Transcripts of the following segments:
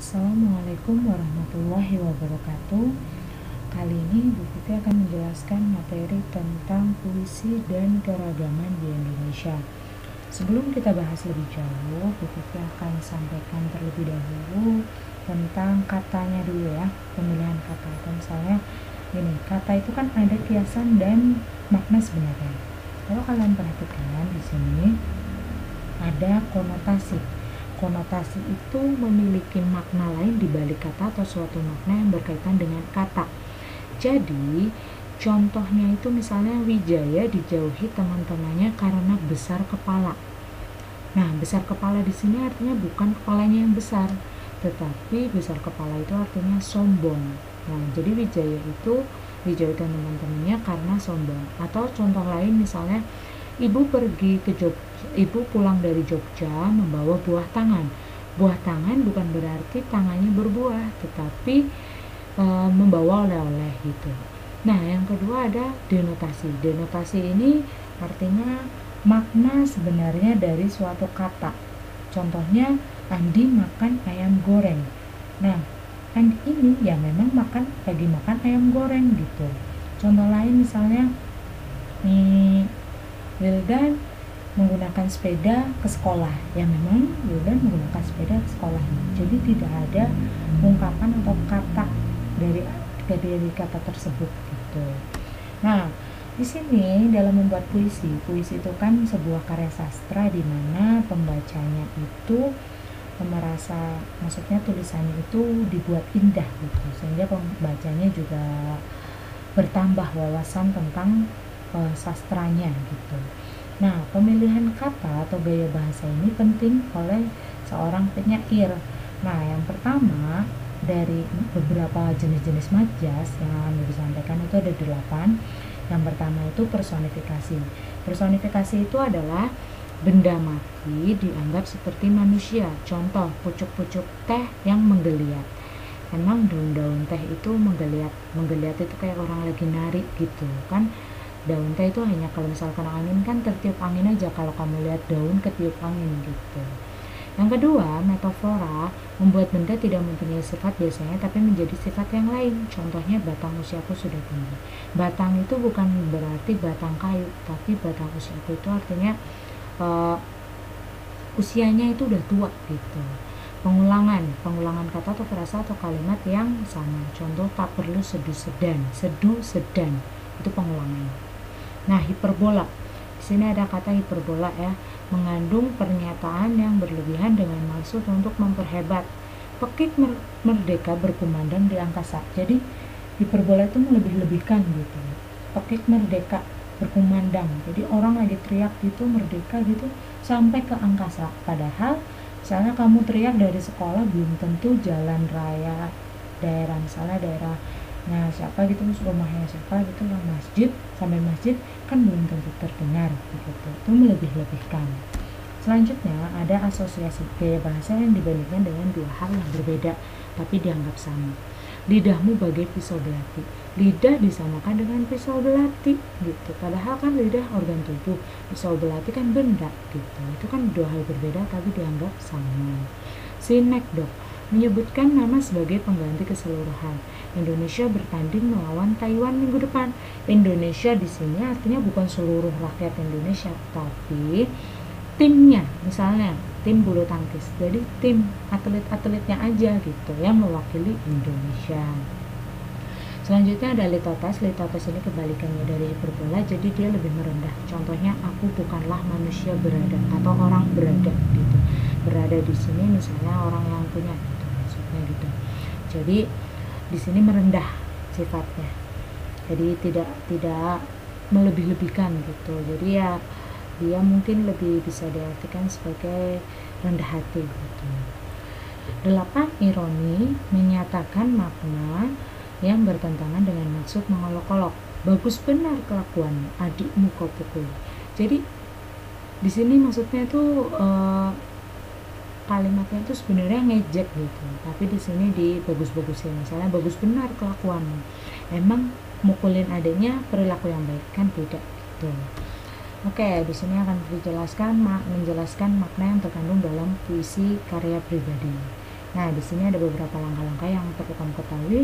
Assalamualaikum warahmatullahi wabarakatuh. Kali ini Bu Vivi akan menjelaskan materi tentang puisi dan keragaman di Indonesia. Sebelum kita bahas lebih jauh, Bu Vivi akan sampaikan terlebih dahulu tentang katanya dulu ya, pemilihan kata. Misalnya ini, kata itu kan ada kiasan dan makna sebenarnya. Kalau kalian perhatikan di sini ada konotasi. Konotasi itu memiliki makna lain di balik kata atau suatu makna yang berkaitan dengan kata. Jadi, contohnya itu misalnya Wijaya dijauhi teman-temannya karena besar kepala. Nah, besar kepala di sini artinya bukan kepalanya yang besar, tetapi besar kepala itu artinya sombong. Nah, jadi Wijaya dan teman-temannya karena sombong. Atau contoh lain misalnya Ibu pulang dari Jogja membawa buah tangan. Buah tangan bukan berarti tangannya berbuah, tetapi membawa oleh-oleh gitu. Nah, yang kedua ada denotasi. Denotasi ini artinya makna sebenarnya dari suatu kata. Contohnya, Andi makan ayam goreng. Nah, Andi ini ya memang lagi makan ayam goreng gitu. Contoh lain misalnya, Wildan menggunakan sepeda ke sekolah. Ya memang Wildan menggunakan sepeda ke sekolah. Jadi tidak ada ungkapan atau kata dari kata tersebut gitu. Nah, di sini dalam membuat puisi itu kan sebuah karya sastra di mana pembacanya itu merasa, maksudnya tulisannya itu dibuat indah gitu, sehingga pembacanya juga bertambah wawasan tentang sastranya gitu. Nah, pemilihan kata atau gaya bahasa ini penting oleh seorang penyair. Nah, yang pertama dari beberapa jenis-jenis majas yang akan disampaikan itu ada 8. Yang pertama itu personifikasi. Personifikasi itu adalah benda mati dianggap seperti manusia. Contoh, pucuk-pucuk teh yang menggeliat. Emang daun-daun teh itu menggeliat itu kayak orang lagi nari gitu kan. Daun teh itu hanya kalau misalkan angin kan tertiup angin aja, kalau kamu lihat daun ketiup angin gitu. Yang kedua, metafora membuat benda tidak mempunyai sifat biasanya tapi menjadi sifat yang lain. Contohnya, batang usiaku sudah tinggi. Batang itu bukan berarti batang kayu, tapi batang usiaku itu artinya usianya itu udah tua gitu. Pengulangan kata atau frasa atau kalimat yang sama. Contoh, tak perlu sedu sedan itu pengulangan. Nah, hiperbola. Di sini ada kata hiperbola ya, mengandung pernyataan yang berlebihan dengan maksud untuk memperhebat. Pekik merdeka berkumandang di angkasa. Jadi hiperbola itu melebih-lebihkan gitu. Pekik merdeka berkumandang. Jadi orang lagi teriak gitu merdeka gitu sampai ke angkasa. Padahal misalnya kamu teriak dari sekolah belum tentu jalan raya daerah, misalnya daerahnya siapa gitu, rumahnya siapa gitu, yang masjid sampai masjid kan belum tentu terdengar gitu. Itu melebih-lebihkan. Selanjutnya ada asosiasi, gaya bahasa yang dibandingkan dengan dua hal yang berbeda tapi dianggap sama. Lidahmu bagai pisau belati. Lidah disamakan dengan pisau belati gitu. Padahal kan lidah organ tubuh, pisau belati kan benda gitu. Itu kan dua hal berbeda tapi dianggap sama. Sinekdok menyebutkan nama sebagai pengganti keseluruhan. Indonesia bertanding melawan Taiwan minggu depan. Indonesia di sini artinya bukan seluruh rakyat Indonesia, tapi timnya, misalnya tim bulu tangkis. Jadi tim atlet-atletnya aja gitu yang mewakili Indonesia. Selanjutnya ada litotes. Litotes ini kebalikannya dari hiperbola, jadi dia lebih merendah. Contohnya, aku bukanlah manusia berada atau orang berada gitu. Berada di sini misalnya orang yang punya gitu, maksudnya gitu. Jadi di sini merendah sifatnya. Jadi tidak melebih-lebihkan gitu. Jadi ya dia mungkin lebih bisa diartikan sebagai rendah hati gitu. 8. Ironi menyatakan makna yang bertentangan dengan maksud mengolok-olok. Bagus benar kelakuanmu, adikmu kau pukul. Jadi di sini maksudnya itu kalimatnya itu sebenarnya ngejek gitu, tapi di sini dibagus-bagusin. Misalnya, bagus benar kelakuanmu, emang mukulin adiknya perilaku yang baik kan, tidak gitu. Oke, di sini akan menjelaskan makna yang terkandung dalam puisi karya pribadi. Nah, di sini ada beberapa langkah-langkah yang perlu kamu ketahui.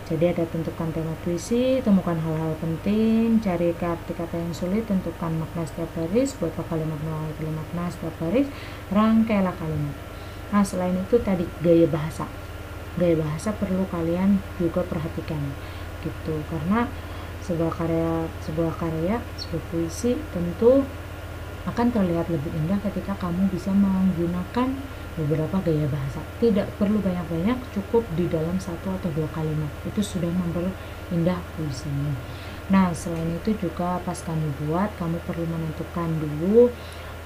Jadi ada tentukan tema puisi, temukan hal-hal penting, cari arti kata yang sulit, tentukan makna setiap baris, buatlah kalimat mewakili makna setiap baris, rangkailah kalimat. Nah, selain itu tadi gaya bahasa. Gaya bahasa perlu kalian juga perhatikan gitu, karena sebuah puisi tentu akan terlihat lebih indah ketika kamu bisa menggunakan beberapa gaya bahasa. Tidak perlu banyak-banyak, cukup di dalam 1 atau 2 kalimat itu sudah memperindah puisinya. Nah, selain itu juga pas kamu buat, kamu perlu menentukan dulu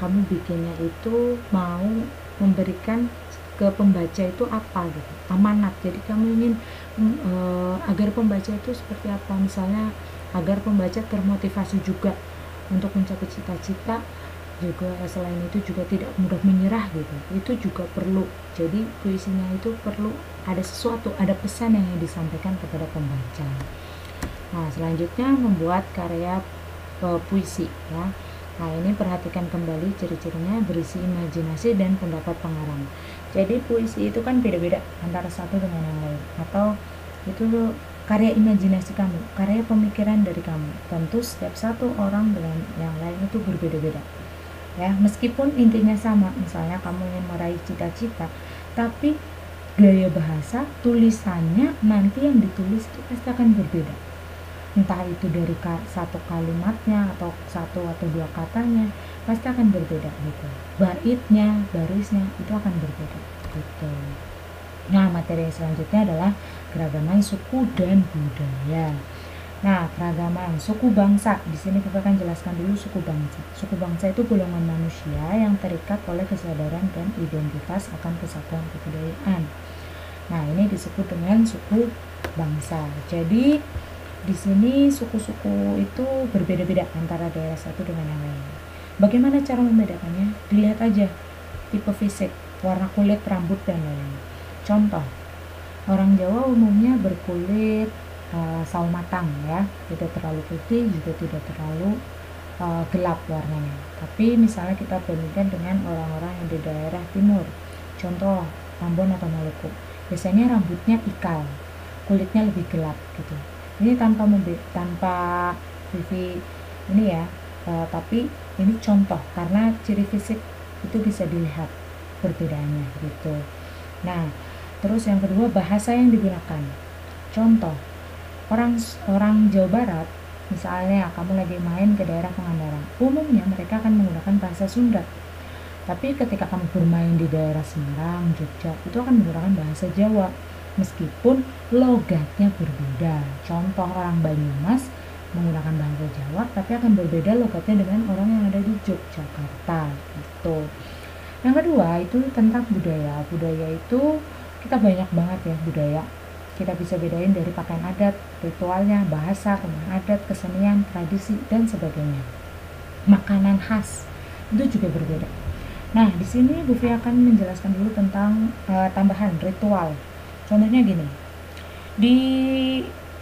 kamu bikinnya itu mau memberikan ke pembaca itu apa gitu, amanat. Jadi kamu ingin agar pembaca itu seperti apa, misalnya agar pembaca termotivasi juga untuk mencapai cita-cita, juga selain itu juga tidak mudah menyerah gitu, itu juga perlu. Jadi puisinya itu perlu ada sesuatu, ada pesan yang disampaikan kepada pembaca. Nah, selanjutnya membuat karya puisi ya. Nah, ini perhatikan kembali ciri-cirinya, berisi imajinasi dan pendapat pengarang. Jadi puisi itu kan beda-beda antara satu dengan yang lain, atau itu karya imajinasi kamu, karya pemikiran dari kamu. Tentu setiap satu orang dengan yang lain itu berbeda-beda ya, meskipun intinya sama. Misalnya kamu ingin meraih cita-cita, tapi gaya bahasa tulisannya nanti yang ditulis itu pasti akan berbeda, entah itu dari satu kalimatnya atau 1 atau 2 katanya pasti akan berbeda gitu, baitnya, barisnya itu akan berbeda gitu. Nah, materi selanjutnya adalah keragaman suku dan budaya. Nah, keragaman suku bangsa. Di sini kita akan jelaskan dulu suku bangsa. Suku bangsa itu golongan manusia yang terikat oleh kesadaran dan identitas akan kesatuan kebudayaan. Nah, ini disebut dengan suku bangsa. Jadi, di sini suku-suku itu berbeda-beda antara daerah satu dengan yang lain. Bagaimana cara membedakannya? Dilihat aja tipe fisik, warna kulit, rambut, dan lain-lain. Contoh, orang Jawa umumnya berkulit sawo matang ya, tidak terlalu putih juga tidak terlalu gelap warnanya. Tapi misalnya kita bandingkan dengan orang-orang yang di daerah timur, contoh Ambon atau Maluku, biasanya rambutnya ikal, kulitnya lebih gelap gitu. Ini tanpa CV ini ya, tapi ini contoh karena ciri fisik itu bisa dilihat perbedaannya gitu. Nah, terus yang kedua, bahasa yang digunakan. Contoh, orang Jawa Barat, misalnya kamu lagi main ke daerah Pangandaran, umumnya mereka akan menggunakan bahasa Sunda. Tapi ketika kamu bermain di daerah Semarang, Jogja, itu akan menggunakan bahasa Jawa, meskipun logatnya berbeda. Contoh, orang Banyumas menggunakan bahasa Jawa, tapi akan berbeda logatnya dengan orang yang ada di Yogyakarta gitu. Yang kedua itu tentang budaya. Budaya itu kita banyak banget ya budaya. Kita bisa bedain dari pakaian adat, ritualnya, bahasa, kemudian adat, kesenian, tradisi, dan sebagainya. Makanan khas itu juga berbeda. Nah, di sini Bu Fi akan menjelaskan dulu tentang tambahan ritual. Contohnya gini, di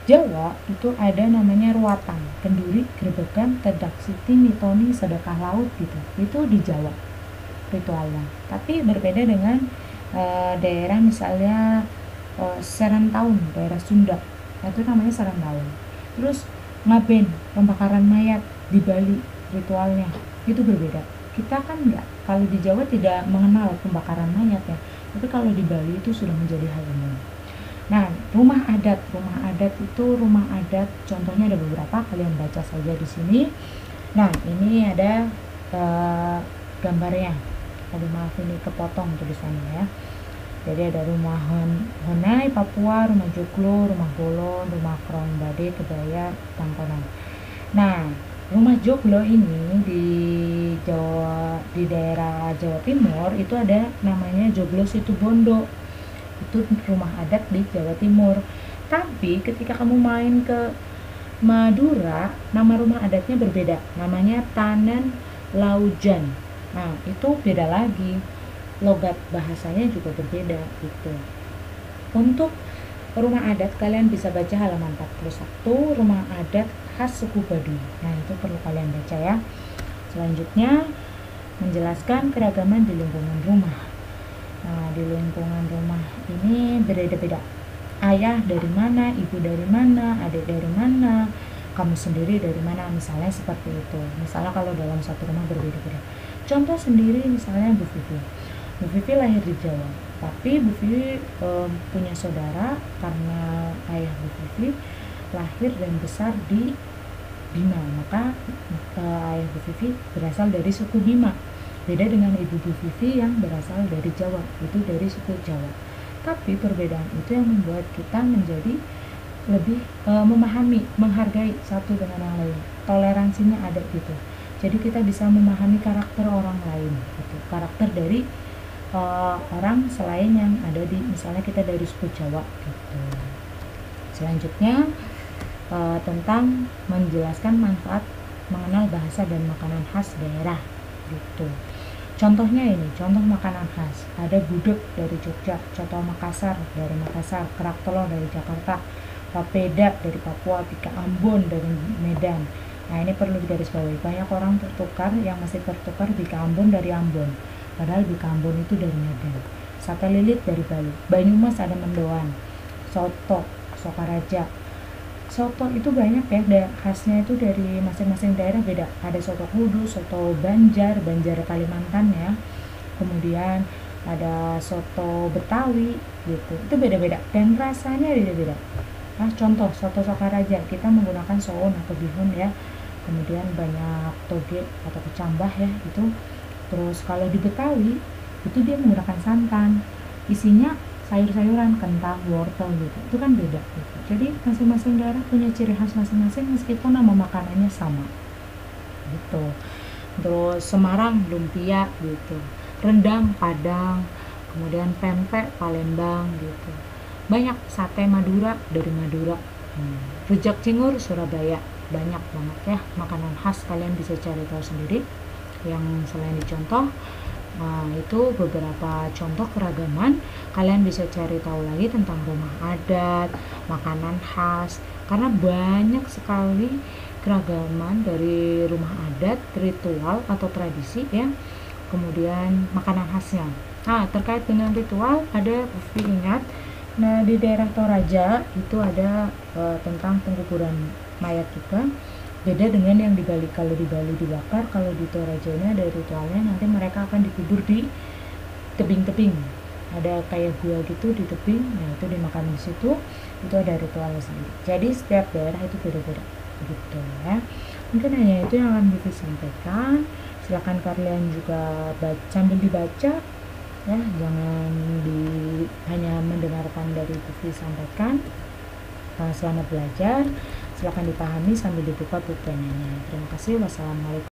Jawa itu ada namanya ruatan, kenduri, gerebekan, tedak siti, mitoni, sedekah laut gitu. Itu di Jawa ritualnya. Tapi berbeda dengan daerah misalnya Serantau, daerah Sunda, itu namanya Serantau. Terus ngaben, pembakaran mayat di Bali ritualnya itu berbeda. Kita kan enggak, kalau di Jawa tidak mengenal pembakaran mayat ya, tapi kalau di Bali itu sudah menjadi hal umum. Nah, rumah adat itu rumah adat contohnya ada beberapa, kalian baca saja di sini. Nah, ini ada gambarnya. Aduh maaf ini kepotong tulisannya ya. Jadi ada rumah Honai Papua, rumah Joglo, rumah Bolon, rumah Krong Bade, Kebaya, Tangkonan. Nah, rumah Joglo ini di daerah Jawa Timur itu ada namanya Joglo Situbondo. Itu rumah adat di Jawa Timur. Tapi ketika kamu main ke Madura, nama rumah adatnya berbeda. Namanya Tanan Laujan. Nah, itu beda lagi. Logat bahasanya juga berbeda gitu. Untuk rumah adat kalian bisa baca halaman 41, rumah adat khas suku Baduy. Nah, itu perlu kalian baca ya. Selanjutnya menjelaskan keragaman di lingkungan rumah. Nah, di lingkungan rumah ini beda-beda. Ayah dari mana, ibu dari mana, adik dari mana, kamu sendiri dari mana, misalnya seperti itu. Misalnya kalau dalam satu rumah berbeda-beda. Contoh sendiri misalnya Bu Vivi. Bu Vivi lahir di Jawa, tapi Bu Vivi punya saudara karena ayah Bu Vivi lahir dan besar di Bima, maka ayah Bu Vivi berasal dari suku Bima. Beda dengan ibu Bu Vivi yang berasal dari Jawa, itu dari suku Jawa. Tapi perbedaan itu yang membuat kita menjadi lebih memahami, menghargai satu dengan yang lain. Toleransinya ada gitu. Jadi kita bisa memahami karakter orang lain, gitu. Karakter dari orang selain yang ada di, misalnya kita dari suku Jawa, gitu. Selanjutnya tentang menjelaskan manfaat mengenal bahasa dan makanan khas daerah, gitu. Contohnya ini, contoh makanan khas. Ada gudeg dari Jogja, coto Makassar dari Makassar, kerak telur dari Jakarta, papeda dari Papua, bika Ambon dari Medan. Nah, ini perlu digarisbawahi. Banyak orang tertukar yang masih tertukar bika Ambon dari Ambon, padahal bika Ambon itu dari Medan. Sate lilit dari Bali. Banyumas ada mendoan, soto, Sokaraja. Soto itu banyak ya, khasnya itu dari masing-masing daerah beda. Ada soto Kudus, soto Banjar Kalimantan ya. Kemudian ada soto Betawi gitu. Itu beda-beda dan rasanya beda-beda. Nah, contoh soto Sokaraja kita menggunakan soun atau bihun ya. Kemudian banyak toge atau kecambah ya itu. Terus kalau di Betawi itu dia menggunakan santan. Isinya sayur-sayuran, kentang, wortel gitu. Itu kan beda gitu. Jadi masing-masing daerah punya ciri khas masing-masing meskipun nama makanannya sama. Gitu. Terus Semarang lumpia gitu. Rendang Padang, kemudian pempek Palembang gitu. Banyak sate Madura dari Madura. Rujak cingur Surabaya. Banyak banget ya makanan khas, kalian bisa cari tahu sendiri yang selain dicontoh. Nah, itu beberapa contoh keragaman. Kalian bisa cari tahu lagi tentang rumah adat, makanan khas, karena banyak sekali keragaman dari rumah adat, ritual atau tradisi ya. Kemudian makanan khasnya. Nah, terkait dengan ritual ada Bufi ingat. Nah, di daerah Toraja itu ada tentang pengkuburan mayat juga. Beda dengan yang di Bali. Kalau di Bali dibakar, kalau di Toraja ini ada ritualnya, nanti mereka akan dikubur di tebing-tebing. Ada kayak gua gitu di tebing, nah itu dimakan di situ. Itu ada ritualnya sendiri. Jadi setiap daerah itu beda-beda gitu ya. Mungkin hanya itu yang akan Bibi sampaikan. Silakan kalian juga sambil dibaca ya, jangan hanya mendengarkan dari Bibi sampaikan. Selamat belajar. Silakan dipahami sambil dibuka buku penanya. Terima kasih. Wassalamualaikum.